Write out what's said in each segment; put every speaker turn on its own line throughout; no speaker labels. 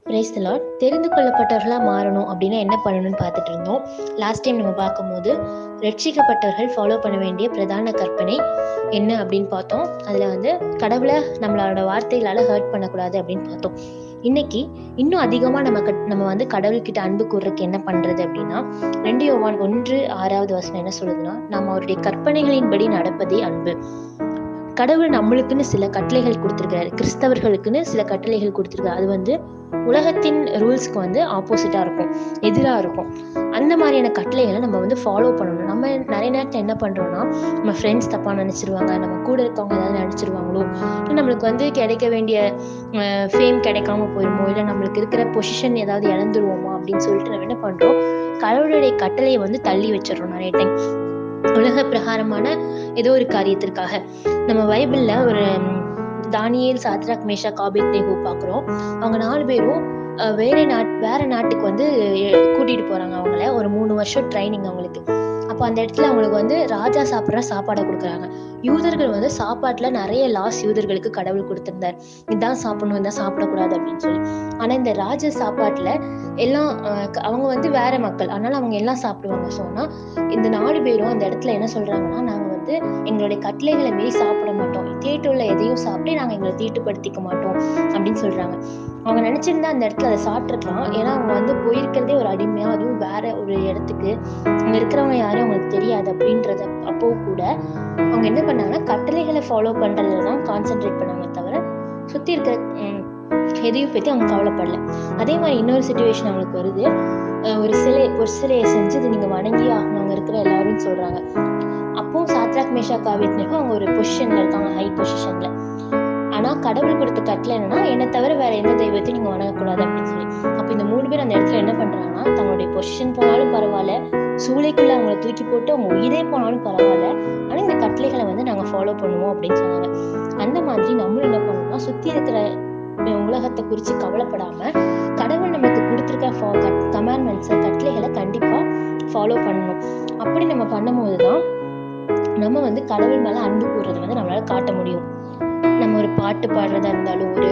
Praise the Lord. தெரிந்து கொள்ளப்பட்டவர்களாக மாறணும் அப்படின்னா என்ன பண்ணணும்னு பார்த்துட்டு இருந்தோம். லாஸ்ட் டைம் நம்ம பார்க்கும்போது ரட்சிக்கப்பட்டவர்கள் ஃபாலோ பண்ண வேண்டிய பிரதான கற்பனை என்ன அப்படின்னு பார்த்தோம். அதில் கடவுளை நம்மளோட வார்த்தைகளால் ஹர்ட் பண்ணக்கூடாது அப்படின்னு பார்த்தோம். இன்னைக்கு இன்னும் அதிகமாக நம்ம கடவுள்கிட்ட அன்பு கூறுறதுக்கு என்ன பண்ணுறது அப்படின்னா, 2 யோவான் 1:6 என்ன சொல்லுதுன்னா, நம்ம அவருடைய கற்பனைகளின்படி நடப்பதே அன்பு. கடவுள் நம்மளுக்குன்னு சில கட்டளைகள் கொடுத்துருக்காரு, கிறிஸ்தவர்களுக்குன்னு சில கட்டளைகள் கொடுத்துருக்காரு. அது உலகத்தின் ரூல்ஸ்க்கு ஆப்போசிட்டா இருக்கும், எதிராக இருக்கும். அந்த மாதிரியான கட்டளைகளை நம்ம ஃபாலோ பண்ணணும். நம்ம நிறைய நேரத்தில் என்ன பண்றோம்னா, நம்ம ஃப்ரெண்ட்ஸ் தப்பா நினைச்சிருவாங்க, நம்ம கூட இருக்கவங்க ஏதாவது நினைச்சிருவாங்களோ, இல்லை நம்மளுக்கு கிடைக்க வேண்டிய ஃபேம் கிடைக்காம போயிருமோ, இல்லை நம்மளுக்கு இருக்கிற பொசிஷன் ஏதாவது இழந்துருவோமா அப்படின்னு சொல்லிட்டு நம்ம என்ன பண்றோம், கடவுளுடைய கட்டளையை தள்ளி வச்சிடறோம் நிறைய டைம், உலக பிரகாரமான ஏதோ ஒரு காரியத்திற்காக. நம்ம பைபிள்ல ஒரு தானியேல், சாத்ராக், மேஷாக், ஆபேத்நேகோ பார்க்குறோம். அவங்க 4 பேரும் வேற நாட்டுக்கு கூட்டிட்டு போறாங்க. அவங்கள ஒரு 3 வருஷம் ட்ரைனிங் அவங்களுக்கு. அப்போ அந்த இடத்துல அவங்களுக்கு ராஜா சாப்பிட்ற சாப்பாடை கொடுக்குறாங்க. யூதர்கள் சாப்பாட்டுல நிறைய லாஸ் யூதர்களுக்கு கடவுள் கொடுத்திருந்தார். இதான் சாப்பிடணும், இதான் சாப்பிடக்கூடாது அப்படின்னு சொல்லி. ஆனா இந்த ராஜ சாப்பாட்டுல எல்லாம் அவங்க வேற மக்கள், அதனால அவங்க எல்லாம் சாப்பிடுவாங்க. சொன்னா இந்த 4 பேரும் அந்த இடத்துல என்ன சொல்றாங்கன்னா, நாங்க எங்களுடைய கட்டளைகளை மீறி சாப்பிட மாட்டோம், கேட்டுள்ள எதையும் சாப்பிட்டு நாங்க எங்களை தீட்டுப்படுத்திக்க மாட்டோம் அப்படின்னு சொல்றாங்க. அவங்க நினைச்சிருந்தா அந்த இடத்துல அதை சாப்பிட்டுருக்கலாம். ஏன்னா அவங்க போயிருக்கிறதே ஒரு அடிமையா, அதுவும் வேற ஒரு இடத்துக்கு, அங்க இருக்கிறவங்க யாரும் அவங்களுக்கு தெரியாது அப்படின்றத. அப்போ கூட அவங்க என்ன பண்ணாங்கன்னா, கட்டளைகளை ஃபாலோ பண்றதுலதான் கான்சென்ட்ரேட் பண்ணாங்க தவிர சுத்தி இருக்கிற எதையும் பத்தி அவங்க கவலைப்படல. அதே மாதிரி இன்னொரு சிச்சுவேஷன் அவங்களுக்கு வருது. ஒரு சிலையை செஞ்சு இது நீங்க வணங்கி ஆகணும் அங்க இருக்கிற எல்லாரும் சொல்றாங்க. அப்போ சாத்ராக், மேஷாக், ஆபேத்நேகோ அவங்க ஒரு பொசிஷன்ல இருக்காங்க, ஹை பொசிஷன்ல. ஆனா கடவுள் கொடுத்த கட்டளை என்னன்னா, என்னை தவிர வேற எந்த தெய்வத்தையும் நீங்க வணங்கக்கூடாது அப்படின்னு சொல்லி. அப்ப இந்த 3 பேர் அந்த இடத்துல என்ன பண்றாங்கன்னா, தங்களுடைய பொசிஷன் போனாலும் பரவாயில்ல, சூளைக்குள்ள அவங்களை தூக்கி போட்டு அவங்க உயிரே போனாலும் பரவாயில்ல, ஆனா இந்த கட்டளைகளை நாங்க ஃபாலோ பண்ணுவோம் அப்படின்னு சொன்னாங்க. அந்த மாதிரி நம்மளும் என்ன பண்ணணும்னா, சுத்தி இருக்கிற உலகத்தை குறிச்சு கவலைப்படாம கடவுள் நமக்கு கொடுத்திருக்க கமாண்ட்மெண்ட்ஸ், கட்டளைகளை கண்டிப்பா ஃபாலோ பண்ணணும். அப்படி நம்ம பண்ணும் போதுதான் நம்ம கடவுள் மேல அன்பு கூறுறதை நம்மளால காட்ட முடியும். நம்ம ஒரு பாட்டு பாடுறதா இருந்தாலும், ஒரு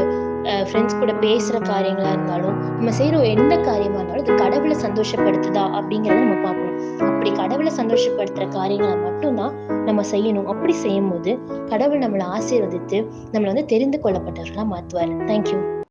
ஃப்ரெண்ட்ஸ் கூட பேசுற காரியங்களா இருந்தாலும், நம்ம செய்யற எந்த காரியமா இருந்தாலும் இது கடவுளை சந்தோஷப்படுத்துதா அப்படிங்கறத நம்ம பார்க்கணும். அப்படி கடவுளை சந்தோஷப்படுத்துற காரியங்களை மட்டும்தான் நம்ம செய்யணும். அப்படி செய்யும் போது கடவுள் நம்மளை ஆசீர்வதித்து நம்மளை தெரிந்து கொள்ளப்பட்டவர்களா மாத்துவார். தேங்க்யூ.